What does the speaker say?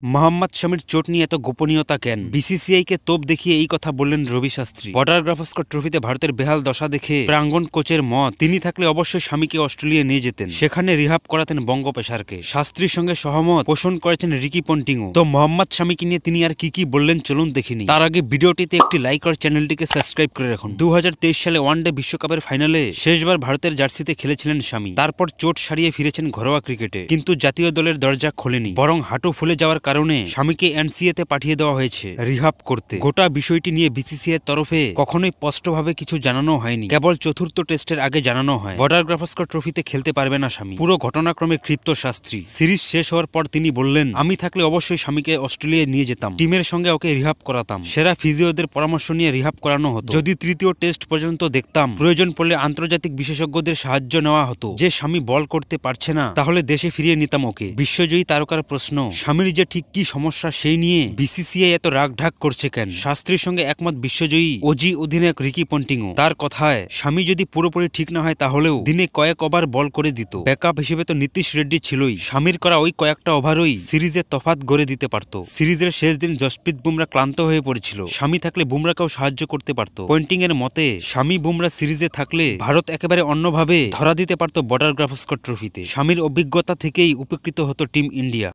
মোহাম্মদ শামির চোট নিয়ে এত গোপনীয়তা কেন? বিসিসিআই কে তোপ দেখিয়ে এই কথা বললেন রবি শাস্ত্রী। বর্ডার গাভাস্কর ট্রফিতে ভারতের বেহাল দশা দেখে প্রাঙ্গন কোচের মত, তিনি থাকলে অবশ্যই শামিকে অস্ট্রেলিয়া নিয়ে যেতেন, সেখানে রিহাব করাতেন বঙ্গ পেসারকে। শাস্ত্রীর সঙ্গে সহমত পোষণ করেছেন রিকি পন্টিংও। তো মোহাম্মদ শামিকে নিয়ে তিনি আর কি বললেন চলুন দেখিনি। তার আগে ভিডিওটিতে একটি লাইক আর চ্যানেলটিকে সাবস্ক্রাইব করে রাখুন। 2023 সালে ওয়ানডে বিশ্বকাপের ফাইনালে শেষবার ভারতের জার্সিতে খেলেছিলেন শামি। তারপর চোট সারিয়ে ফিরেছেন ঘরোয়া ক্রিকেটে, কিন্তু জাতীয় দলের দরজা খোলেনি, বরং হাঁটু ফুলে যাওয়ার কারণে শামিকে এনসিএ তে পাঠিয়ে দেওয়া হয়েছে রিহাব করতে। গোটা বিষয়টি নিয়ে বিসিসিআই এর তরফে কখনোই স্পষ্টভাবে কিছু জানানো হয়নি, কেবল চতুর্থ টেস্টের আগে জানানো হয় বর্ডার গাভাস্কর ট্রফিতে খেলতে পারবে না শামি। পুরো ঘটনাক্রমে ক্ষিপ্ত শাস্ত্রী। সিরিজ শেষ হওয়ার পর তিনি বললেন, আমি থাকলে অবশ্যই শামিকে অস্ট্রেলিয়ায় নিয়ে যেতাম, টিমের সঙ্গে ওকে রিহাব করাতাম, সেরা ফিজিওদের পরামর্শ নিয়ে রিহাব করানো হতো, যদি তৃতীয় টেস্ট পর্যন্ত দেখতাম, প্রয়োজন পড়লে আন্তর্জাতিক বিশেষজ্ঞদের সাহায্য নেওয়া হতো। যে শামি বল করতে পারছে না, তাহলে দেশে ফিরিয়ে নিতাম ওকে। বিশ্বজয়ী তারকার প্রশ্ন, শামির যে ঠিক কি সমস্যা সেই নিয়ে বিসিসিআই এত রাগঢাক করছে কেন? শাস্ত্রীর সঙ্গে একমত বিশ্বজয়ী ওজি অধিনায়ক রিকি পন্টিংও। তার কথায়, শামি যদি পুরোপুরি ঠিক না হয় তাহলেও দিনে কয়েক ওভার বল করে দিত। ব্যাকআপ হিসেবে তো নীতিশ রেড্ডি ছিলই, শামির করা ওই কয়েকটা ওভারই সিরিজে তফাৎ গড়ে দিতে পারত। সিরিজের শেষ দিন জসপ্রীত বুমরা ক্লান্ত হয়ে পড়েছিল, শামি থাকলে বুমরাকেও সাহায্য করতে পারত। পয়েন্টিং এর মতে, শামি বুমরা সিরিজে থাকলে ভারত একেবারে অন্যভাবে ধরা দিতে পারত বর্ডার গাভাস্কর ট্রফিতে। শামির অভিজ্ঞতা থেকেই উপকৃত হতো টিম ইন্ডিয়া।